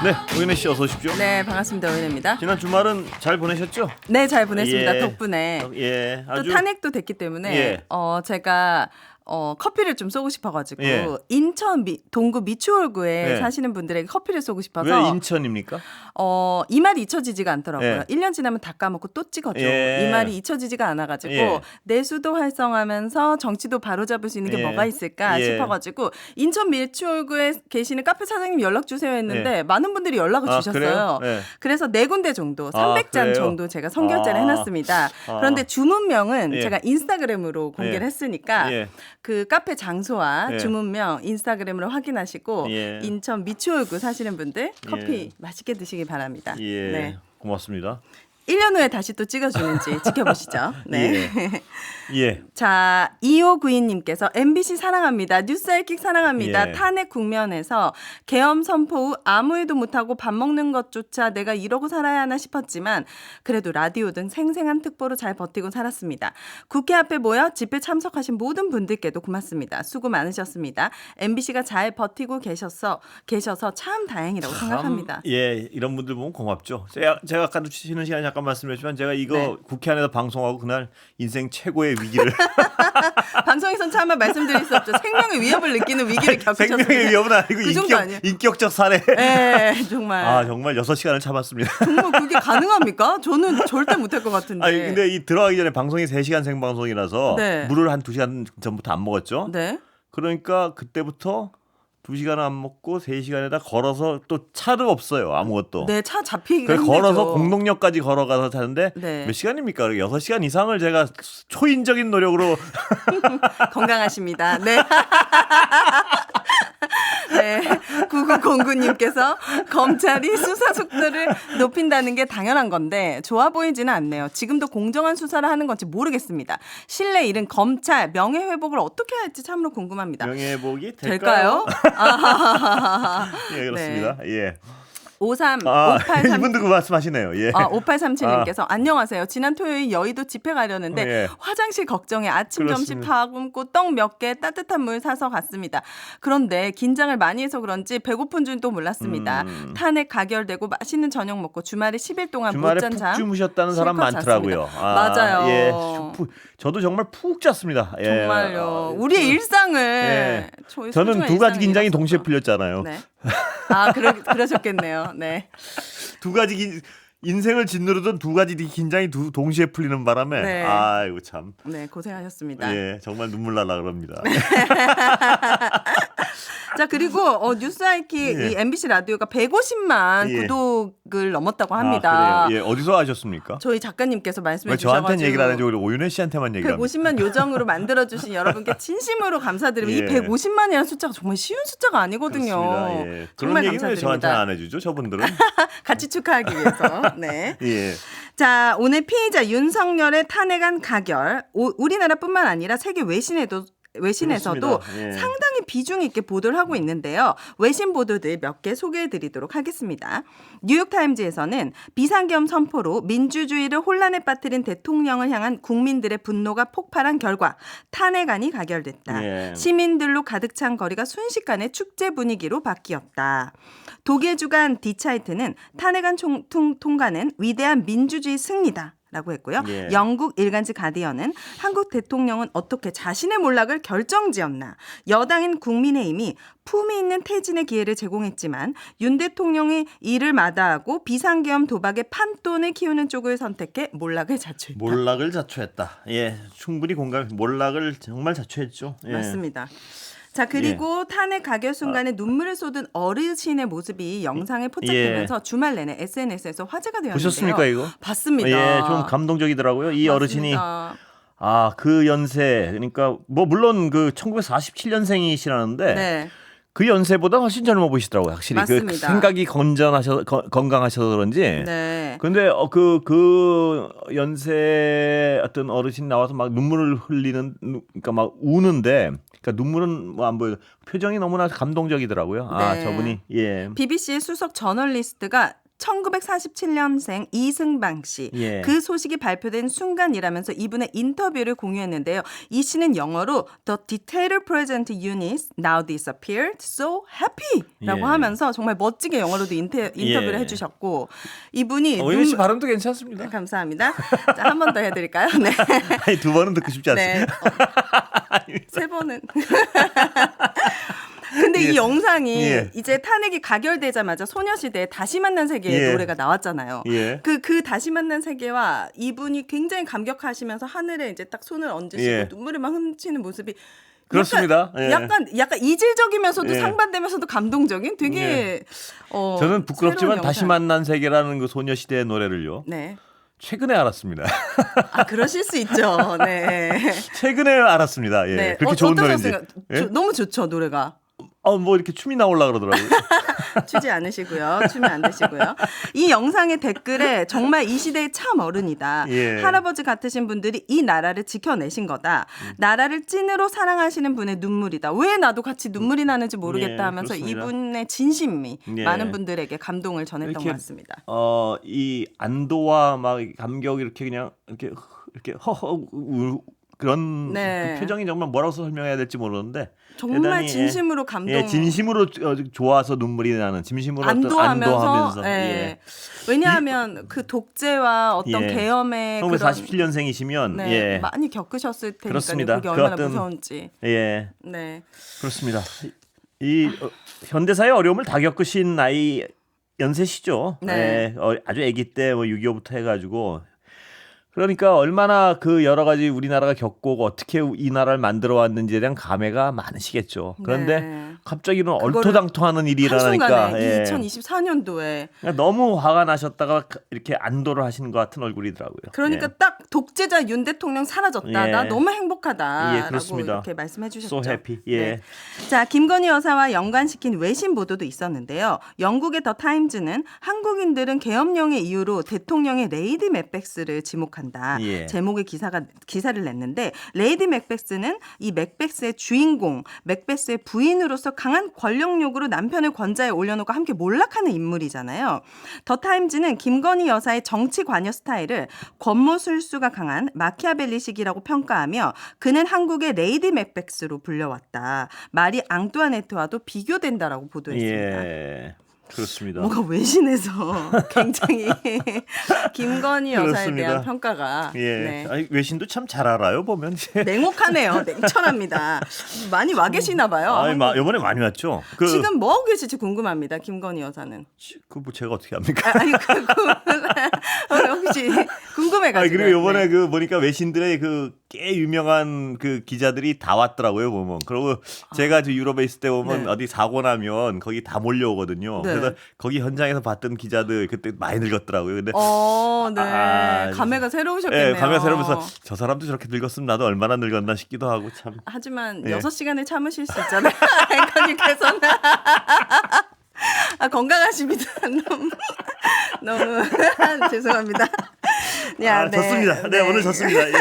네, 오윤혜 씨 어서 오십시오. 네, 반갑습니다. 오윤혜입니다. 지난 주말은 잘 보내셨죠? 네, 잘 보냈습니다. 예. 덕분에. 예, 아주 또 탄핵도 됐기 때문에 예. 제가 커피를 좀 쏘고 싶어가지고 예. 인천 동구 미추홀구에 예. 사시는 분들에게 커피를 쏘고 싶어서 왜 인천입니까? 이 말이 잊혀지지가 않더라고요. 예. 1년 지나면 다 까먹고 또 찍어줘. 예. 이 말이 잊혀지지가 않아가지고 예. 내수도 활성화하면서 정치도 바로잡을 수 있는 게 예. 뭐가 있을까 예. 싶어가지고 인천 미추홀구에 계시는 카페 사장님 연락 주세요 했는데 예. 많은 분들이 연락을 아, 주셨어요. 그래요? 예. 그래서 4군데 정도, 아, 300잔 그래요? 정도 제가 선결제를 아. 해놨습니다. 아. 그런데 주문명은 예. 제가 인스타그램으로 공개를 예. 했으니까 예. 그 카페 장소와 예. 주문명 인스타그램으로 확인하시고 예. 인천 미추홀구 사시는 분들 커피 예. 맛있게 드시기 바랍니다. 예, 네. 고맙습니다. 1년 후에 다시 또 찍어주는지 지켜보시죠. 네. 예. 자, 2592님께서 MBC 사랑합니다. 뉴스알킥 사랑합니다. 예. 탄핵 국면에서 계엄 선포 후 아무 일도 못하고 밥 먹는 것조차 내가 이러고 살아야 하나 싶었지만 그래도 라디오 등 생생한 특보로 잘 버티고 살았습니다. 국회 앞에 모여 집회 참석하신 모든 분들께도 고맙습니다. 수고 많으셨습니다. MBC가 잘 버티고 계셔서 참 다행이라고 생각합니다. 예, 이런 분들 보면 고맙죠. 제가 아까도 쉬는 시간에 잠깐 말씀드렸지만 제가 이거 네. 국회 안에서 방송하고 그날 인생 최고의 위기를 방송에선 차마 말씀드릴 수 없죠. 생명의 위협을 느끼는 위기를 겪으셨습니다. 생명의 위협은 아니고 그 정도 아니에요? 인격적 살해. 네, 정말. 아, 정말 6시간을 참았습니다. 정말 그게 가능합니까? 저는 절대 못할 것 같은데. 아니 근데 이 들어가기 전에 방송이 3시간 생방송이라서 네. 물을 한 2시간 전부터 안 먹었죠. 네. 그러니까 그때부터 2시간 안 먹고 3시간에다 걸어서 또 차도 없어요. 아무것도. 네, 차 잡히기가 그래서 힘들죠. 걸어서 공동역까지 걸어가서 타는데 네. 몇 시간입니까? 6시간 이상을 제가 초인적인 노력으로 건강하십니다. 네. 네. 9909님께서 검찰이 수사 속도를 높인다는 게 당연한 건데 좋아 보이지는 않네요. 지금도 공정한 수사를 하는 건지 모르겠습니다. 신뢰 잃은 검찰 명예회복을 어떻게 할지 참으로 궁금합니다. 명예회복이 될까요? 예, 그렇습니다. 예. 583 이분도 그 말씀하시네요. 예. 5837님께서 안녕하세요. 지난 토요일 여의도 집회 가려는데 예. 화장실 걱정에 아침 점심 그렇습니다. 다 굶고 떡 몇 개 따뜻한 물 사서 갔습니다. 그런데 긴장을 많이 해서 그런지 배고픈 줄 또 몰랐습니다. 탄핵 가결되고 맛있는 저녁 먹고 주말에 10일 동안 주말에 못 잔 푹 잠 주무셨다는 사람 실컷 많더라고요. 잤습니다. 맞아요. 예. 저도 정말 푹 잤습니다. 예. 정말요. 우리의 일상을 예. 저희 저는 소중한 두 가지 일상을 긴장이 잃었었죠. 동시에 풀렸잖아요. 네. 그러셨겠네요. 네. 두 가지 인생을 짓누르던 두 가지 긴장이 동시에 풀리는 바람에 네. 아이고 참. 네, 고생하셨습니다. 예, 정말 눈물 날라 그럽니다. 자, 그리고 뉴스아이킥 예. 이 MBC 라디오가 150만 예. 구독을 넘었다고 합니다. 아, 그래요? 예, 어디서 하셨습니까? 저희 작가님께서 말씀해 왜 주셔가지고 저한테는 얘기를 안 해주고 오윤혜 씨한테만 얘기를 합니다. 150만 요정으로 만들어주신 여러분께 진심으로 감사드리고 예. 이 150만이라는 숫자가 정말 쉬운 숫자가 아니거든요. 그렇습니다. 예. 정말 그런 얘기는 왜 저한테는 감사드립니다. 안 해주죠? 저분들은. 같이 축하하기 위해서. 네. 예. 자, 오늘 피의자 윤석열의 탄핵안 가결. 우리나라뿐만 아니라 세계 외신에서도 그렇습니다. 예. 상당히 비중 있게 보도를 하고 있는데요. 외신 보도들 몇 개 소개해드리도록 하겠습니다. 뉴욕타임즈에서는 비상계엄 선포로 민주주의를 혼란에 빠뜨린 대통령을 향한 국민들의 분노가 폭발한 결과 탄핵안이 가결됐다. 예. 시민들로 가득 찬 거리가 순식간에 축제 분위기로 바뀌었다. 독일 주간 디차이트는 탄핵안 통과는 위대한 민주주의 승리다. 라고 했고요. 예. 영국 일간지 가디언은 한국 대통령은 어떻게 자신의 몰락을 결정지었나. 여당인 국민의힘이 품위 있는 퇴진의 기회를 제공했지만 윤 대통령이 이를 마다하고 비상계엄 도박의 판돈을 키우는 쪽을 선택해 몰락을 자초했다. 몰락을 자초했다. 예, 충분히 공감. 몰락을 정말 자초했죠. 예. 맞습니다. 자, 그리고 탄핵 가결 순간에 눈물을 쏟은 어르신의 모습이 영상에 포착되면서 주말 내내 SNS에서 화제가 되었는데요. 보셨습니까 이거? 봤습니다. 예, 좀 감동적이더라고요. 이 어르신이 그 연세 그러니까 뭐 물론 그 1947년생이시라는데 네. 그 연세보다 훨씬 젊어 보이시더라고요. 확실히 그 맞습니다. 생각이 건강하셔서 그런지. 네. 근데 그 연세 어떤 어르신 나와서 막 눈물을 흘리는 그러니까 막 우는데 그러니까 눈물은 뭐 안 보여. 표정이 너무나 감동적이더라고요. 아, 네. 저분이 예. BBC의 수석 저널리스트가 1947년생 이승방 씨. 예. 그 소식이 발표된 순간이라면서 이분의 인터뷰를 공유했는데요. 이 씨는 영어로 The detailed present units now disappeared so happy 라고 예. 하면서 정말 멋지게 영어로도 인터뷰를 예. 해주셨고 이분이 오윤희 씨 발음도 괜찮습니다. 감사합니다. 자, 한 번 더 해드릴까요? 네. 아니, 두 번은 듣고 싶지 않습니다. 네. 세 번은. 근데 예. 이 영상이 예. 이제 탄핵이 가결되자마자 소녀시대의 다시 만난 세계의 예. 노래가 나왔잖아요. 예. 그 다시 만난 세계와 이분이 굉장히 감격하시면서 하늘에 이제 딱 손을 얹으시고 예. 눈물을 막 훔치는 모습이 그렇습니다. 예. 약간 이질적이면서도 예. 상반되면서도 감동적인 되게 저는 부끄럽지만 새로운 다시 영상. 만난 세계라는 그 소녀시대의 노래를요. 네. 최근에 알았습니다. 아, 그러실 수 있죠. 네. 최근에 알았습니다. 예. 네. 그렇게 좋은 노래인지. 어떠셨어요? 예? 너무 좋죠, 노래가. 뭐 이렇게 춤이 나오려 그러더라고요. 추지 않으시고요. 추면 안 되시고요. 이 영상의 댓글에 정말 이 시대의 참 어른이다. 예. 할아버지 같으신 분들이 이 나라를 지켜내신 거다. 나라를 찐으로 사랑하시는 분의 눈물이다. 왜 나도 같이 눈물이 나는지 모르겠다 예, 하면서 그렇습니다. 이분의 진심이 예. 많은 분들에게 감동을 전했던 이렇게, 것 같습니다. 이 안도와 막 감격이 이렇게 그냥 이렇게 허허 그런 네. 그 표정이 정말 뭐라고 설명해야 될지 모르는데 정말 대단히, 진심으로 감동. 예, 진심으로 좋아서 눈물이 나는 진심으로 안도하면서. 예. 예. 왜냐하면 그 독재와 어떤 예. 계엄의 1947년생이시면 네, 예. 많이 겪으셨을 테니까요. 그렇습니다. 그게 그 얼마나 어떤- 무서운지. 예. 네. 그렇습니다. 이 현대사의 어려움을 다 겪으신 나이 연세시죠. 네. 예, 아주 아기 때 뭐 6.25부터 해가지고 그러니까 얼마나 그 여러 가지 우리나라가 겪고 어떻게 이 나라를 만들어 왔는지에 대한 감회가 많으시겠죠. 그런데 네. 갑자기는 그거를 얼토당토하는 일이 일어나니까 한순간에 예. 2024년도에 그러니까 너무 화가 나셨다가 이렇게 안도를 하시는 것 같은 얼굴이더라고요. 그러니까 예. 딱 독재자 윤 대통령 사라졌다. 예. 나 너무 행복하다라고 예, 그렇습니다. 이렇게 말씀해 주셨죠. So happy. 예. 네. 자, 김건희 여사와 연관시킨 외신 보도도 있었는데요. 영국의 더 타임즈는 한국인들은 계엄령의 이유로 대통령의 레이디 맥백스를 지목한다. 예. 제목의 기사를 냈는데 레이디 맥백스는 이 맥백스의 주인공, 맥베스의 부인으로서 강한 권력욕으로 남편을 권좌에 올려놓고 함께 몰락하는 인물이잖아요. 더 타임즈는 김건희 여사의 정치 관여 스타일을 권모술수가 강한 마키아벨리식이라고 평가하며 그는 한국의 레이디 맥백스로 불려왔다. 마리 앙뚜아네트와도 비교된다라고 보도했습니다. 예. 그렇습니다. 뭔가 외신에서 굉장히 김건희 여사에 그렇습니다. 대한 평가가 예. 네. 아니, 외신도 참 잘 알아요 보면. 냉혹하네요. 냉철합니다. 많이 와 계시나 봐요. 이번에 많이 왔죠. 지금 뭐 하고 계실지 궁금합니다. 김건희 여사는. 뭐 제가 어떻게 합니까? 아니 혹시 궁금해가지고. 그리고 이번에 네. 그 보니까 외신들의 그 꽤 유명한 그 기자들이 다 왔더라고요 보면. 그리고 제가 유럽에 있을 때 보면 네. 어디 사고 나면 거기 다 몰려오거든요. 네. 그래서 거기 현장에서 봤던 기자들 그때 많이 늙었더라고요. 근데 네. 감회가 새로우셨겠네요. 예, 감회가 새로우면서 저 사람도 저렇게 늙었으면 나도 얼마나 늙었나 싶기도 하고 참. 하지만 예. 6시간을 참으실 수 있잖아요. 앵커님께서는. 건강하십니다. 너무 죄송합니다. 야, 네. 좋습니다. 네, 오늘 좋습니다. 예.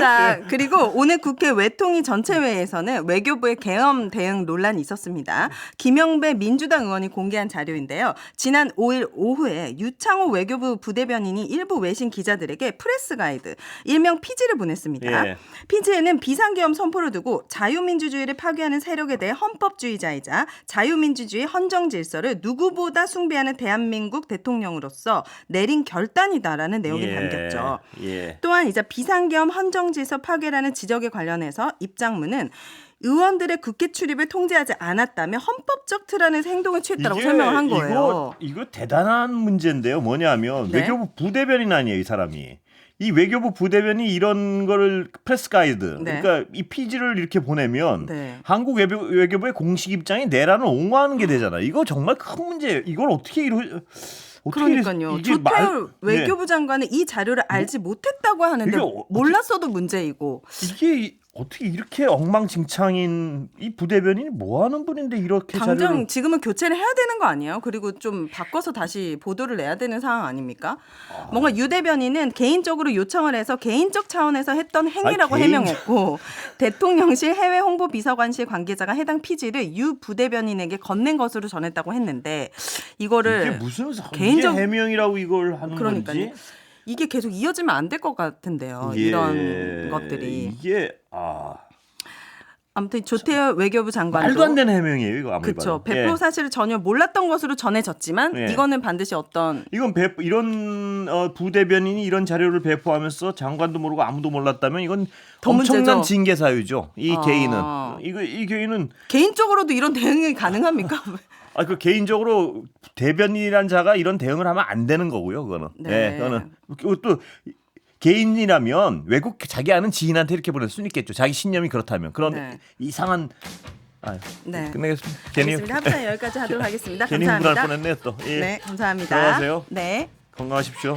자, 그리고 오늘 국회 외통위 전체회의에서는 외교부의 계엄 대응 논란이 있었습니다. 김영배 민주당 의원이 공개한 자료인데요. 지난 5일 오후에 유창호 외교부 부대변인이 일부 외신 기자들에게 프레스 가이드, 일명 피지를 보냈습니다. 예. 피지에는 비상계엄 선포를 두고 자유민주주의를 파괴하는 세력에 대해 헌법주의자이자 자유민주주의 헌정 질서를 누구보다 숭배하는 대한민국 대통령으로서 내린 결단이다라는 내용이 담겼죠. 예. 또한 이제 비상계엄 헌정질서 파괴라는 지적에 관련해서 입장문은 의원들의 국회 출입을 통제하지 않았다며 헌법적 틀안에서 행동을 취했다고 설명을 한 거예요. 이거 대단한 문제인데요. 뭐냐면 네. 외교부 부대변인 아니에요, 이 사람이. 이 외교부 부대변이 이런 거를 프레스 가이드, 네. 그러니까 이 피지를 이렇게 보내면 네. 한국 외교부의 공식 입장이 내란을 옹호하는 게 되잖아요. 이거 정말 큰 문제예요. 이걸 어떻게 그러니까요. 이게 조태열 네. 외교부 장관은 이 자료를 알지 못했다고 하는데 이게 몰랐어도 문제이고. 이게 어떻게 이렇게 엉망진창인 이 부대변인이 뭐 하는 분인데 이렇게 당장 자료를 지금은 교체를 해야 되는 거 아니에요? 그리고 좀 바꿔서 다시 보도를 내야 되는 상황 아닙니까? 뭔가 유 대변인은 개인적으로 요청을 해서 개인적 차원에서 했던 행위라고 해명했고 대통령실 해외 홍보 비서관실 관계자가 해당 피지를 유 부대변인에게 건넨 것으로 전했다고 했는데 이거를 이게 무슨 개인적- 이게 해명이라고 이걸 하는 그러니까요. 건지 이게 계속 이어지면 안 될 것 같은데요. 이게- 이런 것들이. 이게 아무튼 조태열 외교부 장관도 말도 안 되는 해명이에요 이거 아무리 그렇죠. 봐도. 배포 예. 사실을 전혀 몰랐던 것으로 전해졌지만 예. 이거는 반드시 어떤 이건 이런 부대변인이 이런 자료를 배포하면서 장관도 모르고 아무도 몰랐다면 이건 더 엄청난 문제죠. 징계 사유죠. 이 아. 개인은 이 개인은 개인적으로도 이런 대응이 가능합니까? 그 개인적으로 대변인이란 자가 이런 대응을 하면 안 되는 거고요. 그거는. 네. 그거는 그것도 개인이라면 외국 자기 아는 지인한테 이렇게 보낼 수는 있겠죠. 자기 신념이 그렇다면 그런 네. 이상한 네. 끝내겠습니다. 괜히 알겠습니다. 합산 여기까지 하도록 하겠습니다. 괜히 흥분할 감사합니다. 뻔했네 또. 예. 네, 감사합니다. 들어가세요. 네. 건강하십시오.